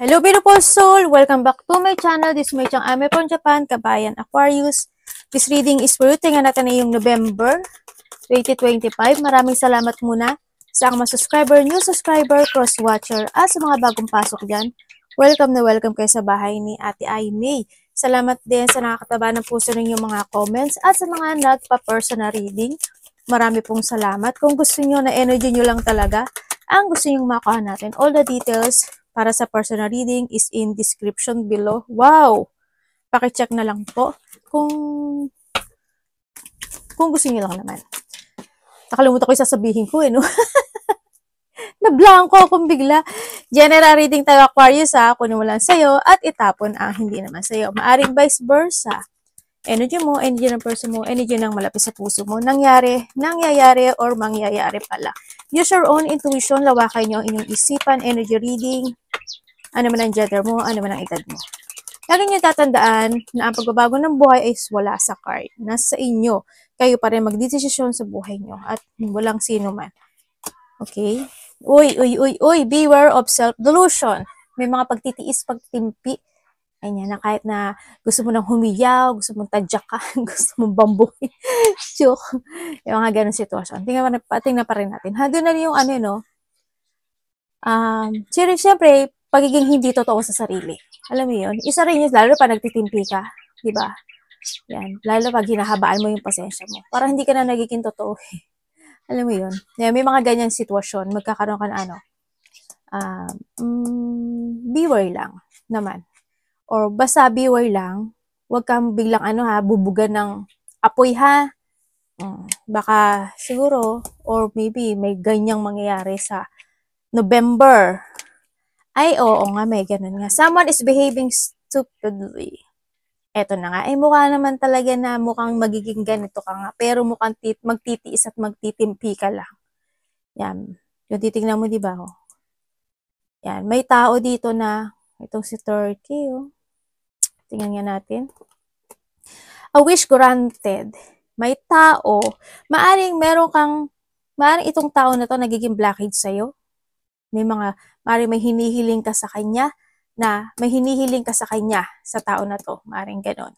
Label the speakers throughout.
Speaker 1: Hello beautiful soul! Welcome back to my channel. This is my channel. I'm from Japan, Kabayan Aquarius. This reading is for you. Tingnan natin na yung November 2025. Maraming salamat muna sa mga subscriber, new subscriber, cross-watcher, at sa mga bagong pasok dyan. Welcome na welcome kayo sa bahay ni Ate Aimee. Salamat din sa nakakataba ng puso ninyong mga comments at sa mga nagpa-personal reading. Marami pong salamat. Kung gusto nyo na energy nyo lang talaga, ang gusto nyo makuha natin, all the details para sa personal reading is in description below. Wow! Pakicheck na lang po kung gusto niyo lang naman. Nakalimutan ko yung sasabihin ko no? Na-blanco akong bigla. General reading tayo Aquarius kunin mo lang sa'yo at itapon ang hindi naman sa'yo. Maaring vice versa. Energy mo, energy ng person mo, energy ng malapit sa puso mo. Nangyayari or mangyayari pala. Use your own intuition, lawakan nyo ang inyong isipan, energy reading, ano man ang gender mo, ano man ang edad mo. Lagi nyo tatandaan na ang pagbabago ng buhay ay wala sa card. Nasa inyo. Kayo pa rin magdesisyon sa buhay nyo at walang sino man. Okay? Uy, beware of self-delusion. May mga pagtitiis, pagtimpi. Ayan, na kahit na gusto mo nang humiyaw, gusto mong tadyakan, gusto mong bambuhin. Joke. Yung mga ganun sitwasyon. Tingnan pa rin natin. Doon na yung siyempre, pagiging hindi totoo sa sarili. Alam mo yun? Isa rin yun, lalo pa nagtitimpi ka. Diba? Yan. Lalo pag hinahabaan mo yung pasensya mo. Parang hindi ka na nagiging totoo. Alam mo yun? Yan, may mga ganyang sitwasyon. Magkakaroon ka na beware lang naman. Or basta beware lang. Huwag kang biglang bubugan ng apoy Baka siguro, or maybe may ganyang mangyayari sa November. Ay, oo nga, may ganun nga. Someone is behaving stupidly. Eto na nga. Ay, mukha naman talaga na mukhang magiging ganito ka nga. Pero mukhang magtitiis at magtitimpi ka lang. Yan. Yung titignan mo, diba? Yan. May tao dito na, itong si Turkey, tingnan nga natin. A wish granted. May tao. Maaring itong tao na to nagiging blockage sa'yo. Maaring may hinihiling ka sa kanya sa tao na to. Maaring ganon.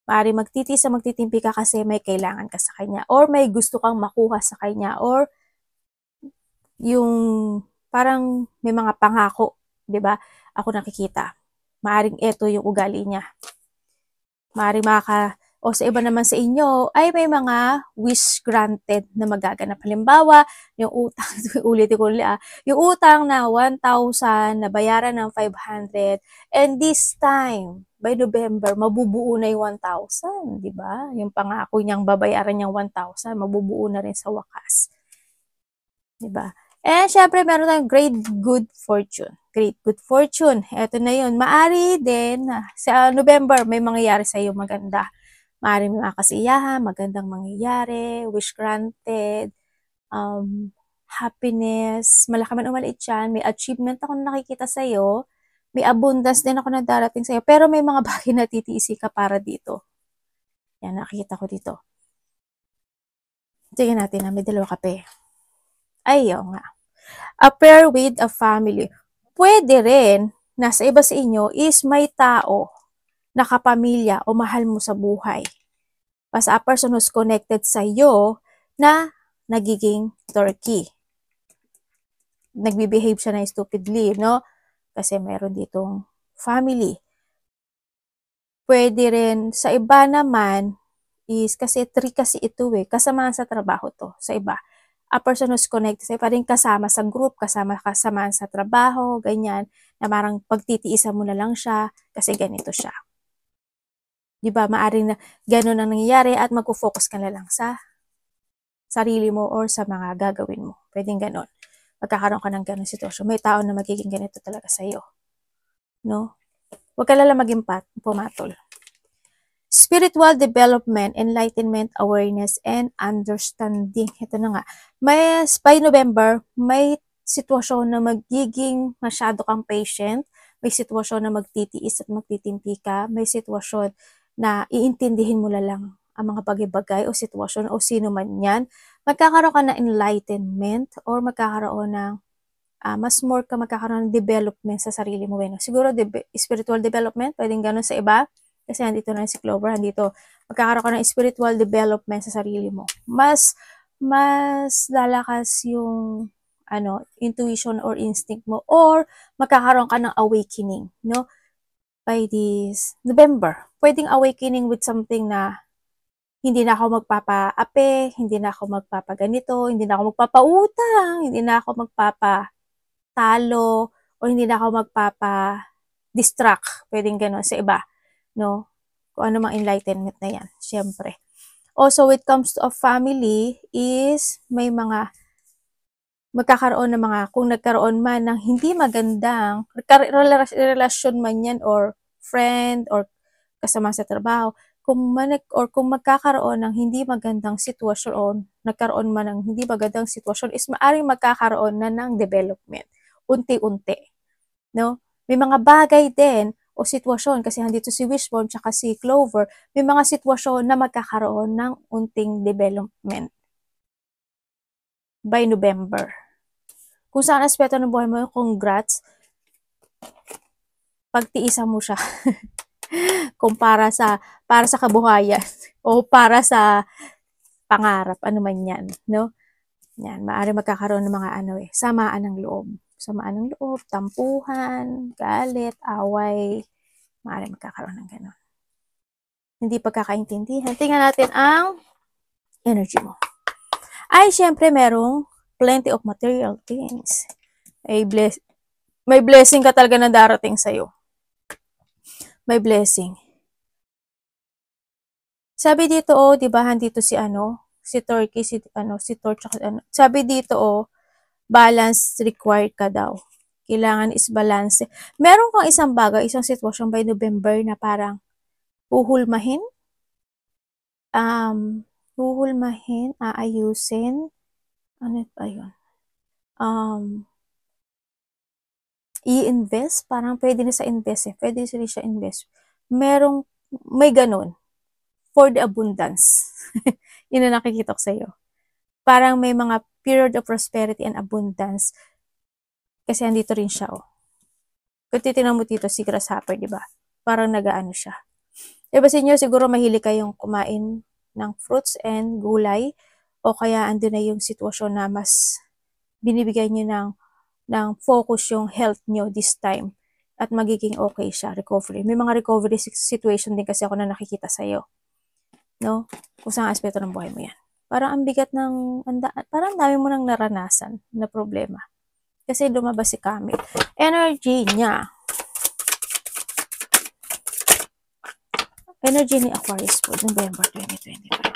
Speaker 1: Maaring magtitimpi ka kasi may kailangan ka sa kanya. Or may gusto kang makuha sa kanya. Or yung parang may mga pangako. Diba? Ako nakikita. Maaring ito yung ugali niya. Maaring o sa iba naman sa inyo, ay may mga wish granted na magaganap. Halimbawa, yung utang, yung utang na 1,000, nabayaran ng 500, and this time, by November, mabubuo na yung 1,000, di ba? Yung pangako niyang babayaran niyang 1,000, mabubuo na rin sa wakas. Di ba? And syempre, meron tayong great good fortune. Great good fortune. Ito na yun. Maari din, sa November, may mangyayari sa iyo maganda. Maaaring mga kasiyahan, magandang mangyayari, wish granted, happiness, malaki man o maliit yan, may achievement ako na nakikita sa'yo, may abundance din ako na darating sa'yo, pero may mga bagay na titiisi ka para dito. Yan, nakikita ko dito. Tingnan natin may dalawa kape. Ayaw nga. A pair with a family. Pwede rin, nasa iba sa inyo, is may tao na kapamilya o mahal mo sa buhay. Basta a person who's connected sa iyo na nagiging Turkey. Nagbibehave siya na stupidly, no? Kasi meron ditong family. Pwede rin, sa iba naman, is kasi 3 kasi ito kasama sa trabaho to, sa iba. A person who's connected sa parang kasama sa group, kasamaan sa trabaho, ganyan, na parang pagtitiisan mo na lang siya kasi ganito siya. Diba, maaring na gano'n ang nangyayari at mag-focus ka na lang sa sarili mo or sa mga gagawin mo. Pwedeng gano'n. Magkakaroon ka ng gano'ng sitwasyon. May tao na magiging ganito talaga sa'yo. No? Huwag ka lang maging pumatol. Spiritual development, enlightenment, awareness, and understanding. Ito na nga. By November, may sitwasyon na magiging masyado kang patient. May sitwasyon na magtitiis at magtitimpi ka. May sitwasyon na iintindihin mo na lang ang mga bagay-bagay o sitwasyon o sino man yan. Magkakaroon ka ng enlightenment or magkakaroon ng mas more ka magkakaroon ng development sa sarili mo. Bueno, siguro spiritual development, pwedeng ganun sa iba. Kasi andito na si Clover, andito. Magkakaroon ka ng spiritual development sa sarili mo. Mas lalakas yung intuition or instinct mo, or magkakaroon ka ng awakening, no? By this November. Pwedeng awakening with something na hindi na ako magpapaape, hindi na ako magpapaganito, hindi na ako magpapautang, hindi na ako magpapatalo, o hindi na ako magpapa-distract. Pwedeng gano'n sa iba, no? Kung ano mang enlightenment na yan, syempre. Also, when it comes to a family, is may mga magkakaroon ng mga, kung nagkaroon man ng hindi magandang relasyon man yan, or friend, or kasama sa trabaho, kung magkakaroon ng hindi magandang sitwasyon, o nagkaroon man ng hindi magandang sitwasyon, is maaring magkakaroon na ng development. Unti-unti. No? May mga bagay din, o sitwasyon, kasi andito si Wishbone tsaka si Clover, may mga sitwasyon na magkakaroon ng unting development by November. Kung saan aspeto ng buhay mo, congrats, pagtiisan mo siya. Kung para sa kabuhayan o para sa pangarap, ano man yan, no? Yan, maaari magkakaroon ng mga samaan ng loob. Samaan ng loob, tampuhan, galit, away, maaari magkakaroon ng gano'n. Hindi pagkakaintindihan. Tingnan natin ang energy mo. Ay, syempre, merong plenty of material things. May blessing ka talaga na darating sa'yo. May blessing. Sabi dito, di ba, dito si Turkey, si Torch, sabi dito, balance required ka daw. Kailangan is balance. Meron kang isang bagay, isang sitwasyon by November na parang huhulmahin, aayusin, ano ba yun? I-invest, parang pwede na sa invest pwede rin siya invest. May ganun. For the abundance. Yun ang nakikita ko sa'yo. Parang may mga period of prosperity and abundance. Kasi andito rin siya, Kung titignan mo dito, si grasshopper, di ba? Parang nagaano siya. Diba sa inyo, siguro mahilig kayong kumain ng fruits and gulay, o kaya ando na yung sitwasyon na mas binibigay nyo ng focus yung health nyo this time, at magiging okay siya, recovery. May mga recovery situation din kasi ako na nakikita sa'yo. No? Kung saan aspeto ng buhay mo yan. Parang ang bigat parang dami mo nang naranasan na problema. Kasi lumabas si Camille. Energy niya. Energy ni Aquarius po, November 2025.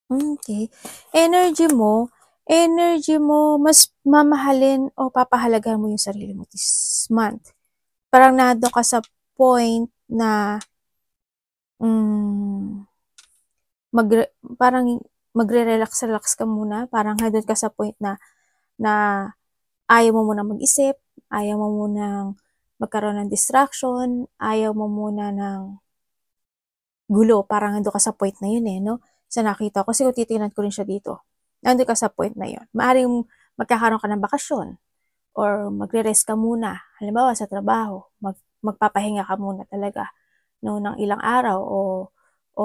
Speaker 1: Okay. Energy mo, mas mamahalin o papahalagahan mo yung sarili mo this month. Parang nado ka sa point na parang magre-relax ka muna. Parang nandun ka sa point na ayaw mo muna mag-isip, ayaw mo muna magkaroon ng distraction, ayaw mo muna ng gulo. Parang nandun ka sa point na yun no? Sa nakita ko, kasi kung titingnan ko rin siya dito, nandun ka sa point na yun. Maaring magkakaroon ka ng bakasyon, or magre-rest ka muna. Halimbawa sa trabaho, magpapahinga ka muna talaga, no, ng ilang araw, o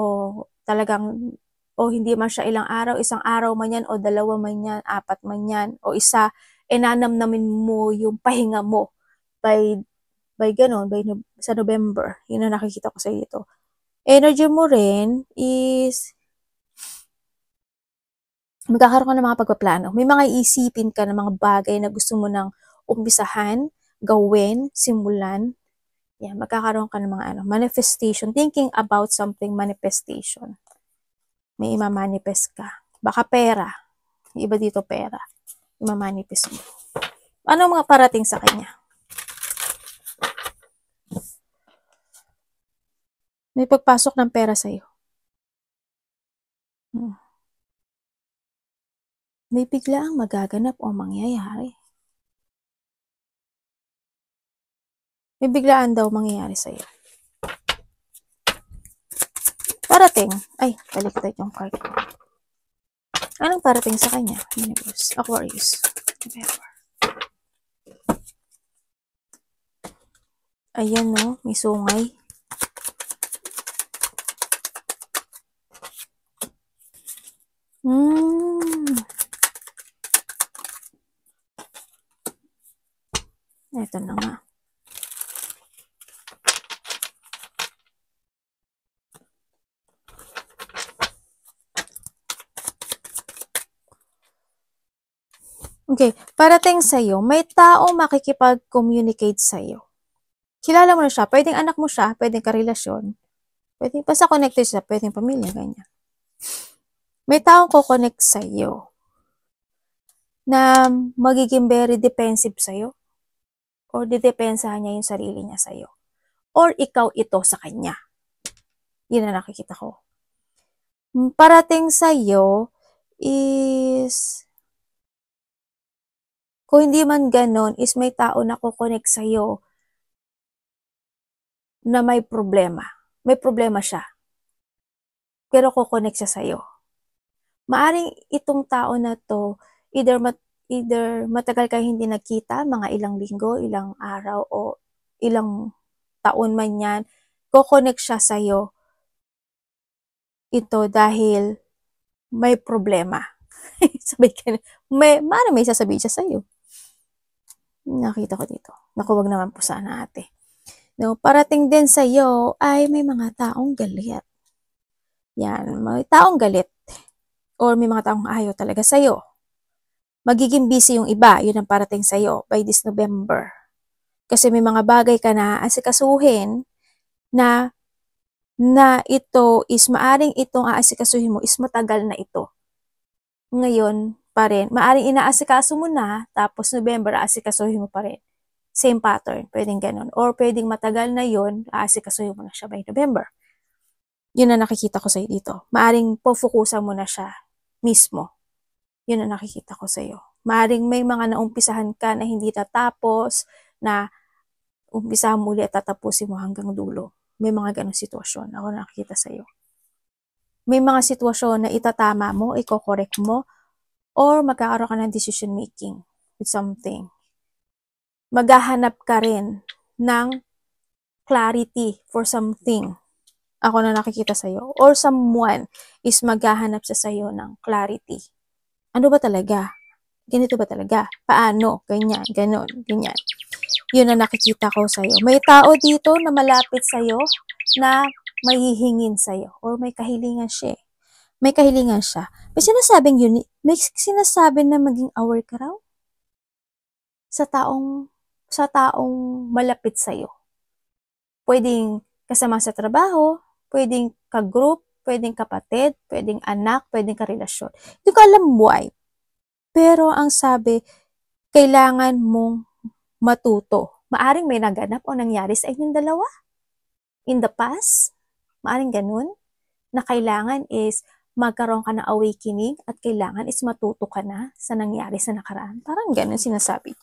Speaker 1: talagang, o hindi man siya ilang araw, isang araw man yan, o dalawa man yan, apat man yan, o isa, nanamnamin mo yung pahinga mo by sa November. Yun ang nakikita ko sa dito. Energy mo rin is magkakaroon ka ng mga pagpaplano. May mga iisipin ka ng mga bagay na gusto mo nang umpisahan, gawin, simulan. Yan, magkakaroon ka ng mga manifestation. Thinking about something, manifestation. May ima-manifest ka. Baka pera. Iba dito pera. Ima-manifest mo. Ano mga parating sa kanya? May pagpasok ng pera sa'yo. May biglaang magaganap o mangyayari. May biglaan daw mangyayari sa'yo. Parating. Ay, baliktad yung card ko. Anong parating sa kanya? Universe. Aquarius. November. Ayan, no? May sungay. Ito na nga. Okay, parating sa'yo, may taong makikipag-communicate sa'yo. Kilala mo na siya, pwedeng anak mo siya, pwedeng karelasyon, pwedeng basta connected siya, pwedeng pamilya, ganyan. May taong ko-connect sa'yo na magiging very defensive sa'yo or didepensahan niya yung sarili niya sa'yo. Or ikaw ito sa kanya. Yun na nakikita ko. Parating sa'yo is, kung hindi man ganon, is may tao na ko-connect sa'yo na may problema. May problema siya. Pero ko-connect siya sa'yo. Maaring itong tao na to, either matagal kayo hindi nagkita, mga ilang linggo, ilang araw, o ilang taon man yan, ko-connect siya sa'yo. Ito dahil may problema. Sabi ka na, may sasabihin siya sa'yo. Nakita ko dito. Naku, wag naman po sana ate. No, parating din sa'yo ay may mga taong galit. Yan, may taong galit. Or may mga taong ayaw talaga sa'yo. Magiging busy yung iba, yun ang parating sa'yo by this November. Kasi may mga bagay ka na asikasuhin na ito is maaring itong aasikasuhin mo is matagal na ito. Ngayon pa rin, maaring inaasikaso mo na, tapos November aasikasuhin mo pa rin. Same pattern, pwedeng ganun. Or pwedeng matagal na yun, aasikasuhin mo na siya by November. Yun na nakikita ko sa'yo dito. Maaring pofokusan mo na siya mismo. Yun na nakikita ko sa'yo. Maaring may mga naumpisahan ka na hindi tatapos, na umpisahan mo ulit at tatapusin mo hanggang dulo. May mga ganong sitwasyon ako nakikita sa'yo. May mga sitwasyon na itatama mo, i-correct mo, or magkakaroon ka ng decision making with something. Maghahanap ka rin ng clarity for something. Ako na nakikita sa'yo. Or someone is maghahanap sa sa'yo ng clarity. Ano ba talaga? Ganito ba talaga? Paano? Ganyan, ganon, ganyan. Yun na nakikita ko sa'yo. May tao dito na malapit sa'yo na may hihingin sa'yo. Or may kahilingan siya. May kahilingan siya. May sinasabing na maging aware ka raw sa taong malapit sa'yo. Pwedeng kasama sa trabaho, pwedeng ka-group, pwedeng kapatid, pwedeng anak, pwedeng karelasyon. Hindi ko alam why. Pero ang sabi, kailangan mong matuto. Maaring may naganap o nangyari sa inyong dalawa in the past. Maaring ganun. Na kailangan is magkaroon ka ng awakening at kailangan is matuto ka na sa nangyari sa nakaraan. Parang ganun sinasabi.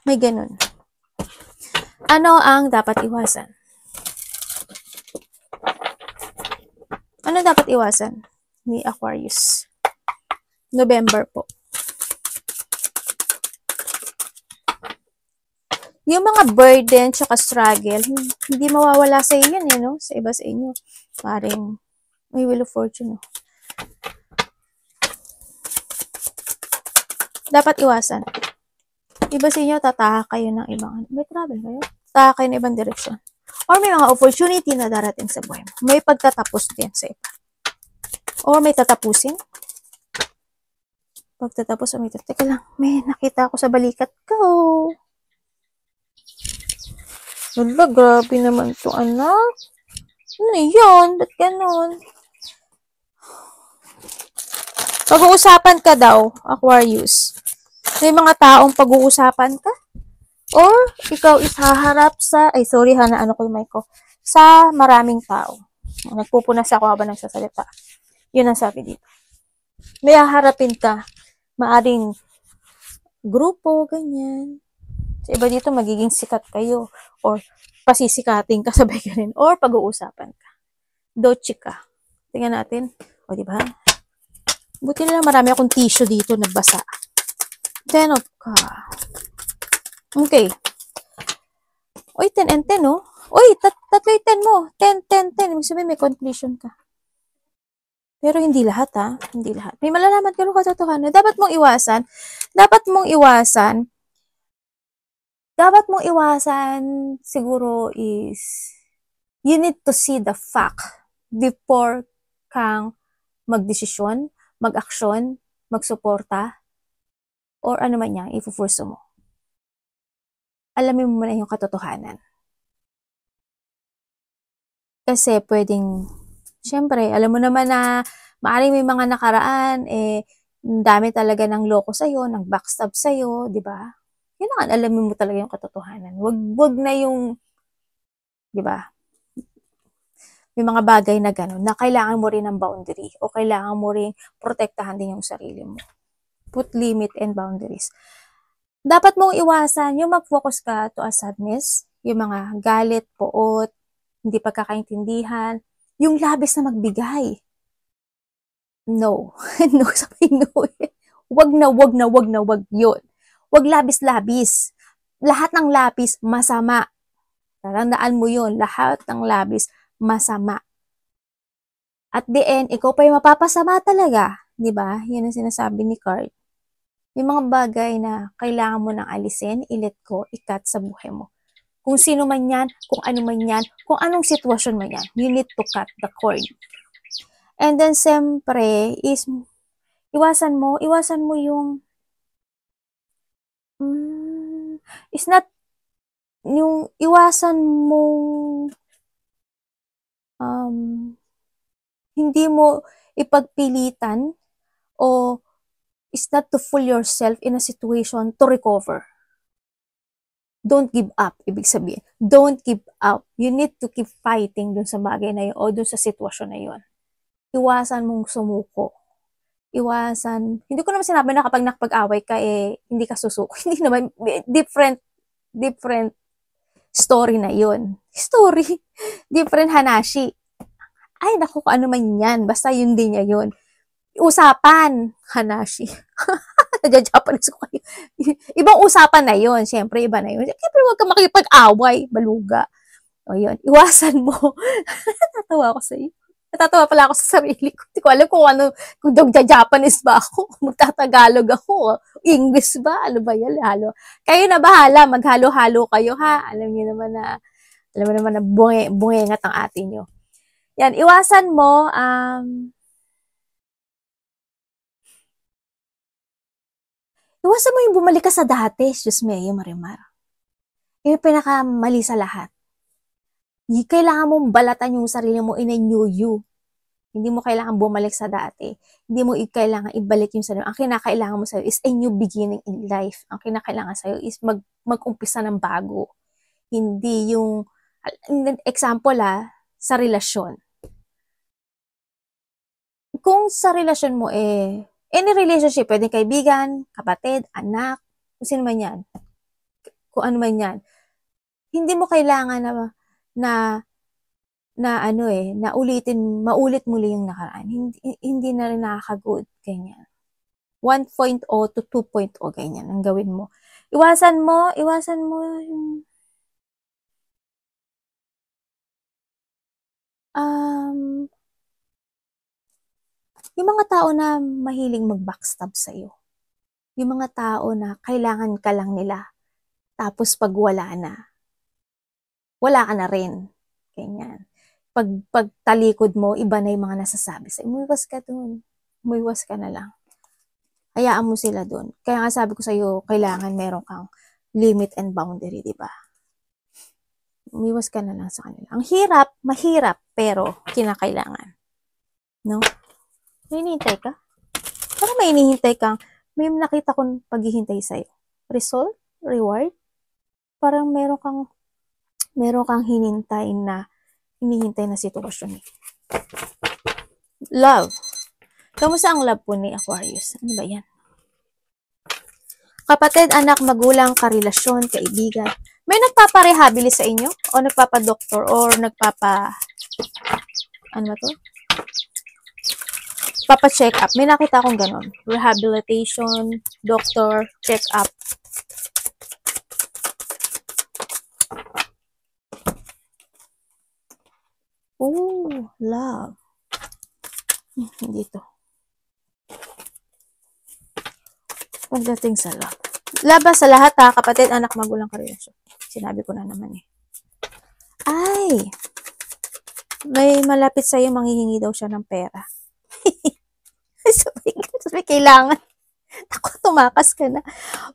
Speaker 1: May ganun. Ano ang dapat iwasan? Ano dapat iwasan ni Aquarius? November po. Yung mga burden tsaka struggle, hindi mawawala sa inyo yan, no? Sa iba sa inyo. Parang may Wheel of Fortune, no? Dapat iwasan. Iba sa inyo, tataha kayo ng ibang, may travel kayo? Tataha kayo ng ibang direksyon. Or may mga opportunity na darating sa buhay mo. May pagtatapos din sa iba. Or may tatapusin. Pagtatapos, may teka lang, may nakita ako sa balikat ko. Wala, grabe naman to, anak. Ano yun? Ba't ganon? Pag-uusapan ka daw, Aquarius. May mga taong pag-uusapan ka? Or ikaw is haharap sa, ay sorry ha, na ano ko yung mic ko, sa maraming tao. Nagpupunas ako habang nagsasalita. Yun ang sabi dito. May haharapin ka. Maaring grupo, ganyan. Sa iba dito, magiging sikat kayo. Or pasisikating ka, sabay ka rin. Or pag-uusapan ka. Dochi ka. Tingnan natin. O, diba? Buti na lang marami akong tissue dito na basa. 10 of ka. Okay. Uy, 10 and 10, oh. Uy, tatlo yung 10 mo. 10, 10, 10. Ibig sabihin, may conclusion ka. Pero hindi lahat, ha. Hindi lahat. May malalaman ka rin katotohanan. Dapat mong iwasan siguro is, you need to see the fact before kang magdesisyon, mag-aksyon, magsuporta, or ano man yan, ipo-force mo. Alamin mo muna yung katotohanan. Kasi pwedeng, syempre, alam mo naman na maaaring may mga nakaraan, dami talaga ng loko sa'yo, ng backstab sa'yo, di ba? Kailangan alamin mo talaga yung katotohanan. Wag na yung, di ba? May mga bagay na gano'n, na kailangan mo rin ng boundary, o kailangan mo rin protektahan din yung sarili mo. Put limit and boundaries. Dapat mong iwasan yung mag-focus ka to a sadness, yung mga galit, poot, hindi pagkakaintindihan, yung labis na magbigay. No. No, sabi no. Wag yun. Wag labis-labis. Lahat ng labis, masama. Tandaan mo yun, lahat ng labis, masama. At the end, ikaw pa yung mapapasama talaga. Diba? Yun ang sinasabi ni Card. Yung mga bagay na kailangan mo nang alisin, i-let go, i-cut sa buhay mo. Kung sino man yan, kung ano man yan, kung anong sitwasyon man yan, you need to cut the cord. And then, siyempre, is, iwasan mo yung, it's not, yung iwasan mo, hindi mo ipagpilitan, o is not to fool yourself in a situation to recover. Don't give up, ibig sabihin. Don't give up. You need to keep fighting dun sa bagay na yun o dun sa sitwasyon na yun. Iwasan mong sumuko. Iwasan, hindi ko naman sinabi na kapag nakapag-away ka, hindi ka susuko. Hindi naman, different story na yun. Story. Different Hanashi. Ay, naku, ano man yan. Basta yun din niya yun. Usapan, Hanashi. Nadya-Japanese ko kayo. Ibang usapan na yun. Siyempre, iba na yun. Siyempre, huwag ka makipag-away, baluga. O yun, iwasan mo. Natatawa ako sa iyo. Natatawa pala ako sa sarili ko. Hindi ko alam kung ano, kung Japanese ba ako, kung magtatagalog ako, English ba, ano ba yan, halo. Kayo na bahala, maghalo-halo kayo ha. Alam mo naman na bungengat ang atin nyo. Yan, iwasan mo, iwasan mo yung bumalik ka sa dati, Diyos me, Marimar. Yung pinakamali sa lahat. Kailangan mong balatan yung sarili mo in a new you. Hindi mo kailangan bumalik sa dati. Hindi mo kailangan ibalik yung sarili mo. Ang kinakailangan mo sa'yo is a new beginning in life. Ang kinakailangan sa'yo is mag-umpisa ng bago. Hindi yung, example sa relasyon. Kung sa relasyon mo any relationship, pwedeng kaibigan, kapatid, anak, kung sino man yan, kung ano man yan, hindi mo kailangan na maulit muli yung nakaraan. Hindi na rin nakaka-good, ganyan. 1.0 to 2.0, ganyan, ang gawin mo. Iwasan mo yung mga tao na mahiling mag-backstab sa'yo. Yung mga tao na kailangan ka lang nila. Tapos pag wala ka na rin. Ganyan. Pag talikod mo, iba na yung mga nasasabi sa'yo. Umiwas ka dun. Umiwas ka na lang. Hayaan mo sila dun. Kaya nga sabi ko sa'yo, kailangan meron kang limit and boundary, di ba? Umiwas ka na lang sa kanila. Ang hirap, mahirap, pero kinakailangan. No? May hinihintay ka? Parang may hinihintay kang, may nakita kong paghihintay sa'yo. Result? Reward? Parang meron kang hinihintay na sitwasyon. Love. Kamusta ang love po ni Aquarius? Ano ba yan? Kapatid, anak, magulang, karelasyon, kaibigan. May nagpaparehabilis sa inyo? O nagpapadoktor? Or ano ba to? Papa-check up. May nakita akong ganon. Rehabilitation, doctor, check up. Oh, love. Dito. Pagdating sa love. Labas sa lahat ha, kapatid, anak, magulang, karelasyon. Sinabi ko na naman eh. Ay! May malapit sa'yo, manghihingi daw siya ng pera. Sabi, kailangan. Ako, tumakas ka na.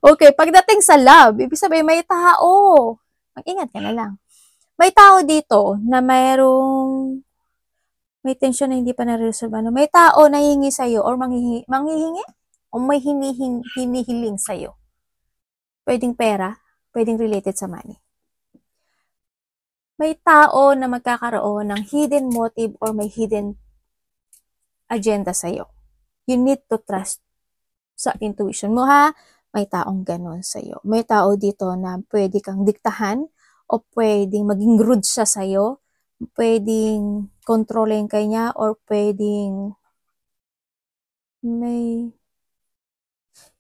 Speaker 1: Okay, pagdating sa love, ibig sabihin, may tao. Mag-ingat ka na lang. May tao dito na may tension na hindi pa nare-resolve. May tao na hihingi sa'yo or manghihingi o may hinihiling sa'yo. Pwedeng pera, pwedeng related sa money. May tao na magkakaroon ng hidden motive or may hidden agenda sa'yo. You need to trust sa intuition mo ha. May taong ganon sa'yo. May tao dito na pwede kang diktahan o pwedeng maging rude siya sa'yo. Pwedeng kontrolin ka niya or pwedeng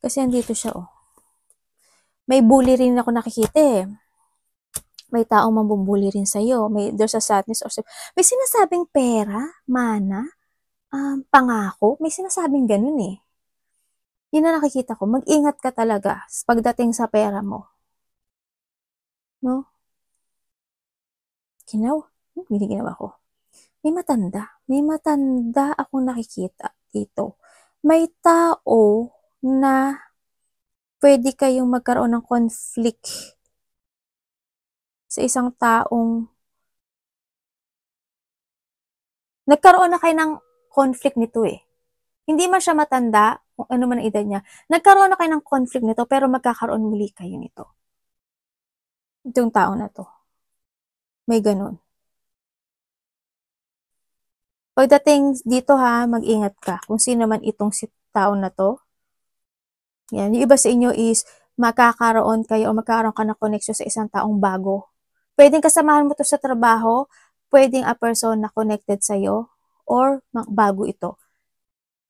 Speaker 1: kasi andito siya oh. May bully rin ako nakikita eh. May taong mambubuli rin sa'yo. There's a sadness or may sinasabing pera, mana, pangako. May sinasabing ganun eh. Yun na nakikita ko. Mag-ingat ka talaga pagdating sa pera mo. No? Hindi ginawa ko. May matanda akong nakikita dito. May tao na pwede kayong magkaroon ng conflict sa isang taong nagkaroon na kayo ng conflict nito eh. Hindi man siya matanda, kung ano man ang edad niya. Nagkaroon na kayo ng conflict nito, pero magkakaroon muli kayo nito. Itong tao na to. May ganun. Pagdating dito ha, mag-ingat ka. Kung sino man itong si tao na to. Yan. Yung iba sa inyo is magkakaroon kayo o magkakaroon ka ng connection sa isang taong bago. Pwedeng kasamahan mo to sa trabaho, pwedeng a person na connected sa'yo, or bago ito.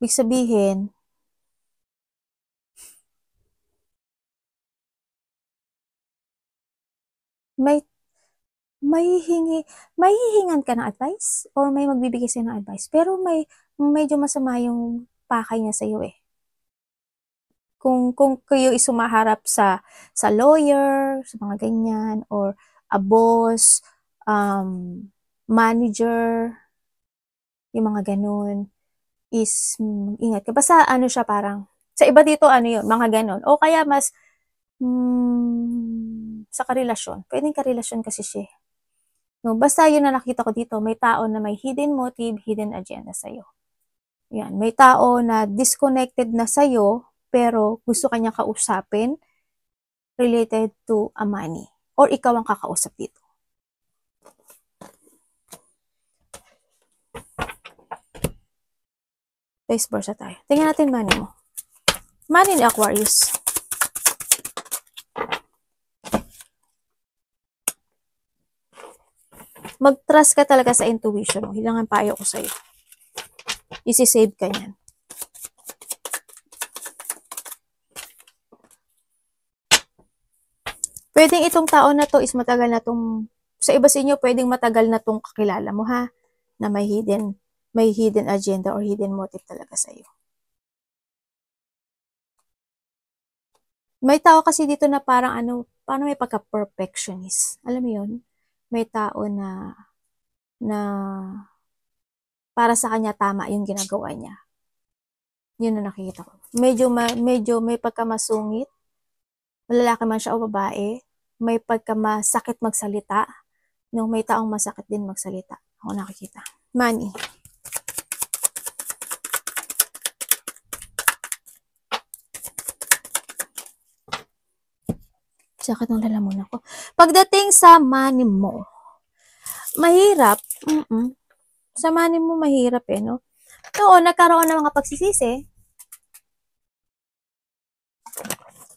Speaker 1: Ibig sabihin, may hihingan ka ng advice or may magbibigay sa'yo ng advice. Pero medyo masama yung pakay niya sa'yo eh. Kung kayo isumaharap sa lawyer, sa mga ganyan, or a boss, manager, yung mga ganun, is ingat ka. Basta ano siya parang, sa iba dito ano yun, mga ganun. O kaya mas sa karelasyon. Pwedeng karelasyon kasi siya. No, basta yun na nakita ko dito, may tao na may hidden motive, hidden agenda sa'yo. Yan, may tao na disconnected na sa'yo, pero gusto kanya kausapin related to a money. Or ikaw ang kakausap dito. Vice versa tayo. Tingnan natin money mo. Money ni Aquarius. Mag-trust ka talaga sa intuition mo. Hilangan payo ko sa'yo. Isi-save ka niyan. Pwedeng itong tao na to is matagal na tong, sa iba sa inyo, pwedeng matagal na tong kakilala mo ha, na may hidden agenda or hidden motive talaga sa'yo. May tao kasi dito na parang paano may pagka-perfectionist. Alam mo yun? May tao na para sa kanya tama yung ginagawa niya. Yun na nakikita ko. Medyo may pagkamasungit. Lalaki man siya o babae. May pagkamasakit magsalita. No, may taong masakit din magsalita. Ako nakikita. Money. Sakit ng lalamunan ko. Pagdating sa money mo, mahirap. Sa money mo mahirap eh, no? Oo, nagkaroon ng mga pagsisisi.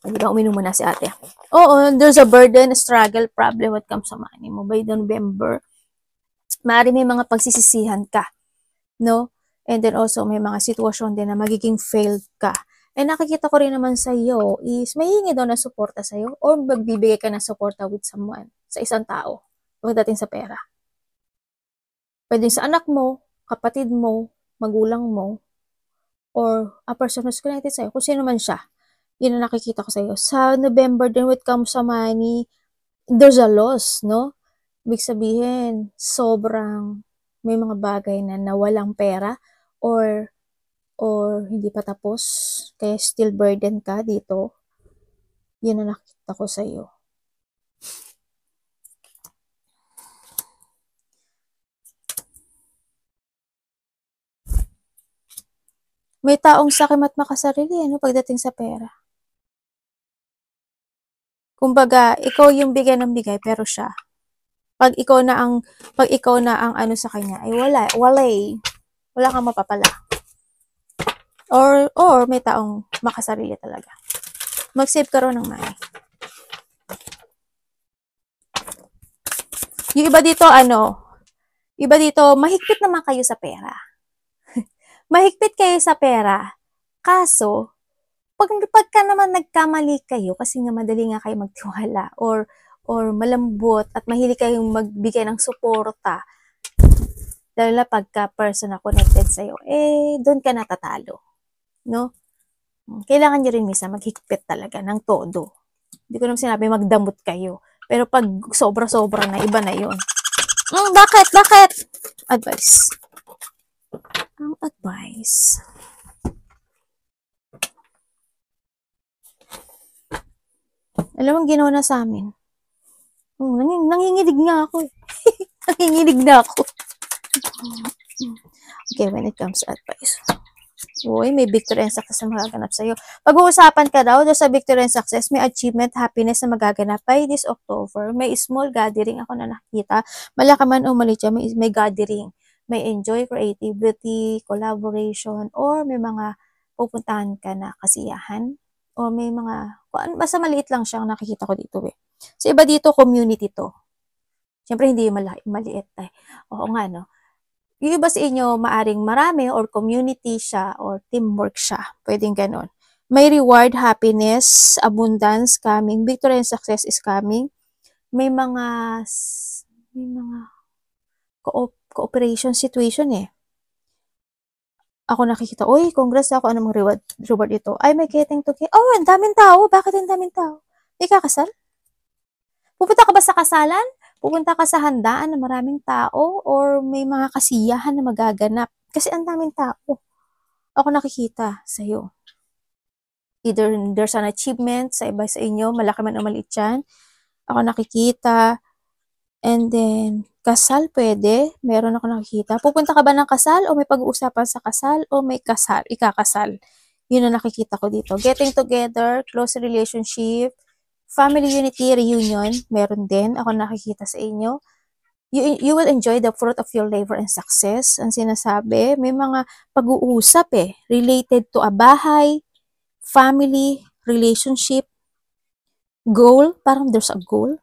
Speaker 1: Hindi ba uminom muna si ate? Oo, there's a burden, struggle, problem when it comes sa money mo. By November, maaari may mga pagsisisihan ka, no? And then also, may mga sitwasyon din na magiging failed ka. And nakikita ko rin naman sa iyo is may hingi daw na suporta sa iyo or magbibigay ka ng suporta with someone, sa isang tao, pagdating sa pera. Pwede sa anak mo, kapatid mo, magulang mo, or a person who's connected sa'yo, kung sino man siya. Yun ang nakikita ko sa'yo. Sa November din, when it comes sa money, there's a loss, no? Ibig sabihin, sobrang may mga bagay na nawalang pera or hindi pa tapos, kaya still burden ka dito. Yun ang nakikita ko sa'yo. May taong sakim at makasarili, ano, pagdating sa pera. Kumbaga, ikaw yung bigay ng bigay, pero siya. Pag ikaw na ang ano sa kanya, ay wala kang mapapala. Or may taong makasarili talaga. Mag-save ka rin ng money. Yung iba dito, mahigpit naman kayo sa pera. Mahigpit kayo sa pera. Kaso, pagka naman nagkamali kayo, kasi nga madali nga kayo magtiwala, or malambot, at mahilig kayong magbigay ng suporta, dahil na pagka person na connected sa'yo, doon ka natatalo. No? Kailangan nyo rin minsan maghigpit talaga ng todo. Hindi ko naman sinabi magdamot kayo. Pero pag sobra-sobra na, iba na yun. Bakit? Advice. Ang advice. Alam mo, ginawa na sa amin. Nanginginig nga ako. Nanginginig na ako. Okay, when it comes to advice. Uy, may victory and success na magaganap sa'yo. Pag-uusapan ka daw sa victory and success, may achievement, happiness na magaganap by this October. May small gathering ako na nakita. Malaki man o maliit siya, may gathering. May enjoy creativity, collaboration, or may mga pupuntahan ka na kasiyahan. O may mga, basta maliit lang siyang nakikita ko dito eh. So, iba dito, community to. Siyempre, hindi maliit eh. Oo nga, no? Yung iba sa inyo, maaring marami or community siya or teamwork siya. Pwedeng ganun. May reward, happiness, abundance coming. Victory and success is coming. May mga cooperation situation eh. Ako nakikita, uy, congrats ako, anong reward ito? Ay, may getting together. Oh, ang daming tao. Bakit ang daming tao? May kakasal? Pupunta ka ba sa kasalan? Pupunta ka sa handaan na maraming tao or may mga kasiyahan na magaganap? Kasi ang daming tao. Ako nakikita sa'yo. Either there's an achievement sa iba sa inyo, malaki man o maliit yan. Ako nakikita. And then, kasal pwede. Meron ako nakikita. Pupunta ka ba ng kasal o may pag-uusapan sa kasal o may ikakasal? Yun ang nakikita ko dito. Getting together, close relationship, family unity, reunion, meron din. Ako nakikita sa inyo. You will enjoy the fruit of your labor and success. Ang sinasabi, may mga pag-uusap related to a bahay, family, relationship, goal. Parang there's a goal.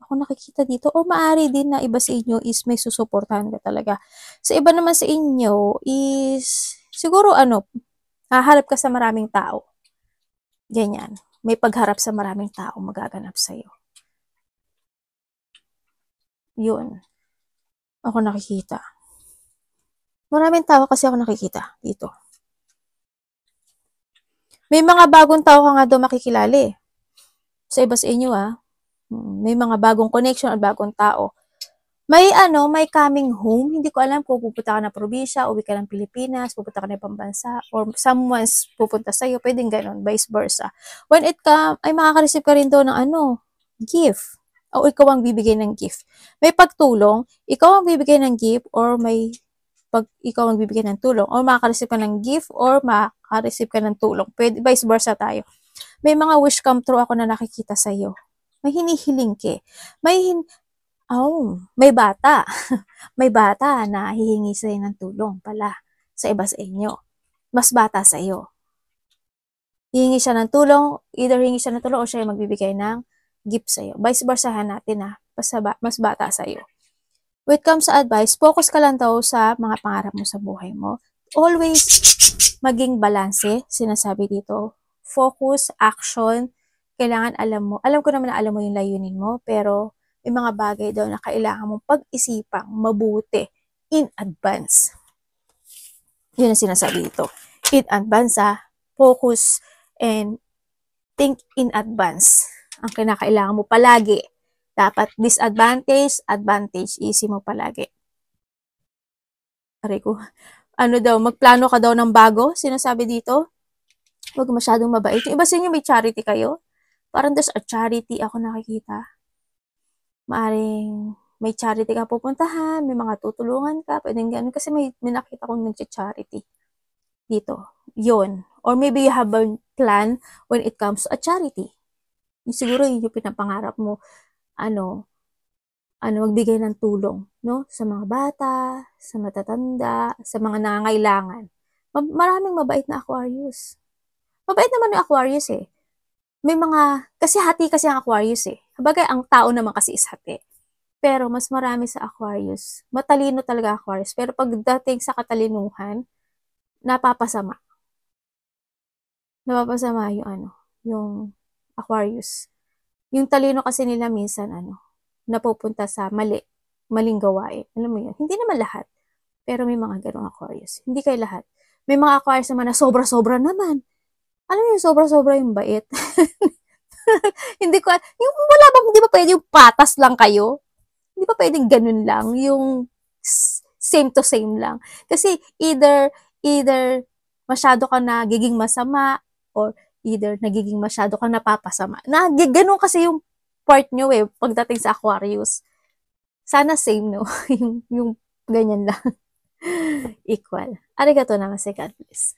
Speaker 1: Ako nakikita dito. O maaari din na iba sa inyo is may susuportahan ka talaga. Sa iba naman sa inyo is siguro haharap ka sa maraming tao. Ganyan. May pagharap sa maraming tao magaganap sa'yo. Yun. Ako nakikita. Maraming tao kasi ako nakikita dito. May mga bagong tao ka nga daw makikilala sa iba sa inyo May mga bagong connection at bagong tao. May coming home. Hindi ko alam kung pupunta ka na probinsya, uwi ka ng Pilipinas, pupunta ka na ibang bansa, or someone's pupunta sa'yo. Pwedeng ganun, vice versa. When it comes, ay makaka-receive ka rin doon ng gift. O ikaw ang bibigay ng gift. May pagtulong, ikaw ang bibigay ng gift, or ikaw ang bibigay ng tulong, or makaka-receive ka ng gift, or makaka-receive ka ng tulong. Pwede, vice versa tayo. May mga wish come true ako na nakikita sa'yo. May hinihiling ka. May bata. May bata na hihingi sa'yo ng tulong pala. sa iba sa inyo. Mas bata sa iyo. Hihingi siya ng tulong, either hihingi siya ng tulong o siya yung magbibigay ng gift sa iyo. Vice versa natin mas bata sa iyo. When it comes sa advice, focus ka lang daw sa mga pangarap mo sa buhay mo. Always maging balanse, sinasabi dito. Focus, action, kailangan alam mo. Alam ko naman na alam mo yung layunin mo, pero may mga bagay daw na kailangan mong pag-isipang mabuti in advance. Yun ang sinasabi dito. In advance, focus and think in advance. Ang kinakailangan mo palagi. Dapat disadvantage, advantage, easy mo palagi. Aray ko. Ano daw, magplano ka daw ng bago, sinasabi dito. Huwag masyadong mabait. Yung iba sa inyo may charity kayo. Parang there's a charity ako nakikita. Maaring may charity ka pupuntahan, may mga tutulungan ka, pwedeng ganun. Kasi may nakita kong nag-charity dito. Yun. Or maybe you have a plan when it comes to a charity. Siguro yun yung pinapangarap mo. Magbigay ng tulong, no? Sa mga bata, sa matatanda, sa mga nangangailangan. Maraming mabait na Aquarius. Mabait naman yung Aquarius eh. May mga, kasi hati kasi ang Aquarius eh. Habagay, ang tao naman kasi is hati. Pero mas marami sa Aquarius. Matalino talaga Aquarius. Pero pagdating sa katalinuhan, napapasama. Napapasama yung Aquarius. Yung talino kasi nila minsan, napupunta sa maling gawain. Alam mo yun? Hindi naman lahat. Pero may mga ganong Aquarius. Hindi kayo lahat. May mga Aquarius naman na sobra-sobra naman. Alam mo yung sobra-sobra yung bait. Hindi ko, yung wala bang, hindi ba pwede yung patas lang kayo? Hindi ba pwedeng ganun lang? Yung same to same lang. Kasi either masyado ka nagiging masama or either nagiging masyado ka napapasama. Ganun kasi yung part nyo pagdating sa Aquarius. Sana same, no? yung ganyan lang. Equal. Arigato naman si God bless.